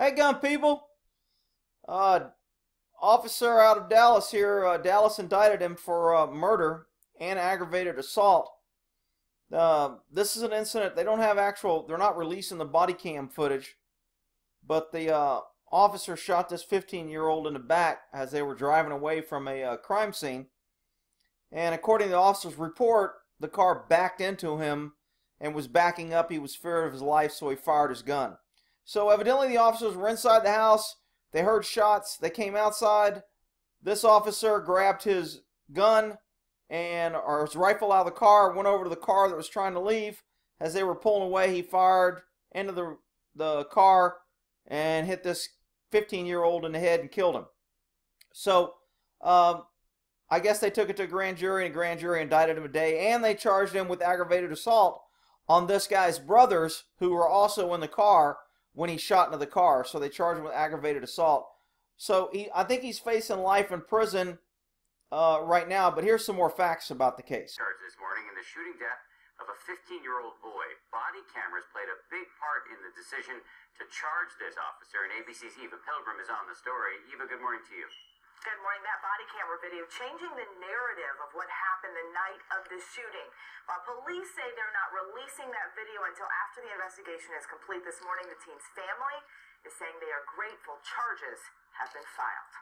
Hey, gun people. Officer out of Dallas here. Dallas indicted him for murder and aggravated assault. This is an incident. They don't have they're not releasing the body cam footage, but the officer shot this 15-year-old in the back as they were driving away from a crime scene. And according to the officer's report, the car backed into him and was backing up. He was feared of his life, so he fired his gun. So evidently the officers were inside the house. They heard shots. They came outside. This officer grabbed his gun or his rifle out of the car, went over to the car that was trying to leave. As they were pulling away, he fired into the car and hit this 15-year-old in the head and killed him. So I guess they took it to a grand jury, and a grand jury indicted him today, and they charged him with aggravated assault on this guy's brothers who were also in the car when he shot into the car. So they charged him with aggravated assault. So I think he's facing life in prison right now, but here's some more facts about the case. Charged this morning in the shooting death of a 15-year-old boy. Body cameras played a big part in the decision to charge this officer, and ABC's Eva Pilgrim is on the story. Eva, good morning to you. Good morning. That body camera video changing the narrative of what happened the night of the shooting. While police say they're not releasing that video until after the investigation is complete this morning, the teen's family is saying they are grateful charges have been filed.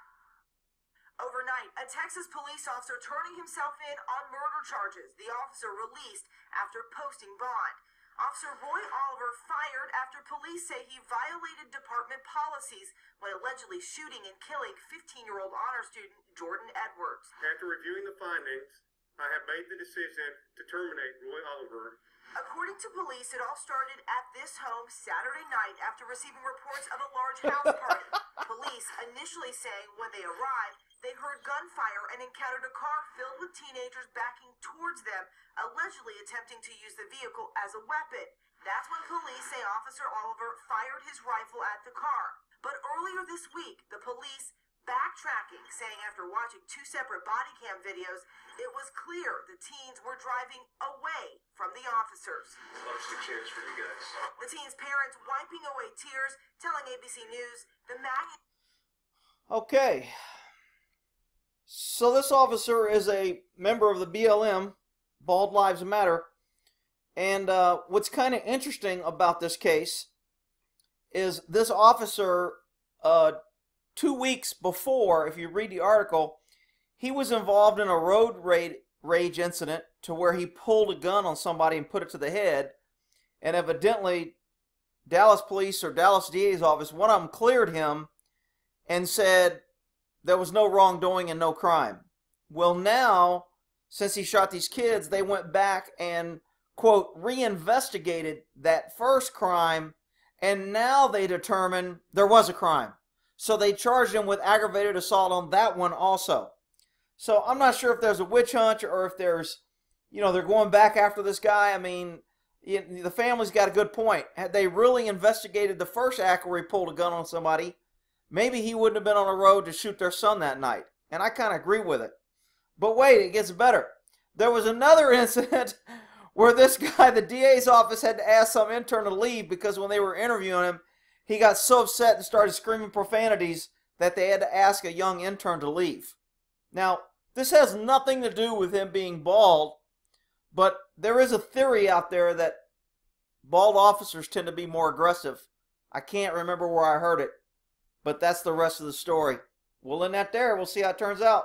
Overnight, a Texas police officer turning himself in on murder charges. The officer released after posting bond. Officer Roy Oliver fired after police say he violated department policies when allegedly shooting and killing 15-year-old honor student Jordan Edwards. After reviewing the findings, I have made the decision to terminate Roy Oliver. According to police, it all started at this home Saturday night after receiving reports of a large house party. Police initially saying when they arrived, they heard gunfire and encountered a car filled with teenagers backing towards them, allegedly attempting to use the vehicle as a weapon. That's when police say Officer Oliver fired his rifle at the car. But earlier this week, the police backtracking, saying after watching two separate body cam videos, it was clear the teens were driving away from the officers. Loves the kids for you guys. The teens' parents wiping away tears, telling ABC News the Okay. So this officer is a member of the BLM, Bald Lives Matter, and what's kind of interesting about this case is this officer, 2 weeks before, if you read the article, he was involved in a road rage incident to where he pulled a gun on somebody and put it to the head, and evidently Dallas police or Dallas DA's office, one of them cleared him and said there was no wrongdoing and no crime. Well, now, since he shot these kids, they went back and, quote, reinvestigated that first crime, and now they determined there was a crime. So they charged him with aggravated assault on that one also. So I'm not sure if there's a witch hunt or if there's, they're going back after this guy. I mean, the family's got a good point. Had they really investigated the first act where he pulled a gun on somebody, maybe he wouldn't have been on the road to shoot their son that night. And I kind of agree with it. But wait, it gets better. There was another incident where this guy, the DA's office, had to ask some intern to leave because when they were interviewing him, he got so upset and started screaming profanities that they had to ask a young intern to leave. Now, this has nothing to do with him being bald, but there is a theory out there that bald officers tend to be more aggressive. I can't remember where I heard it. But that's the rest of the story. We'll end that there. We'll see how it turns out.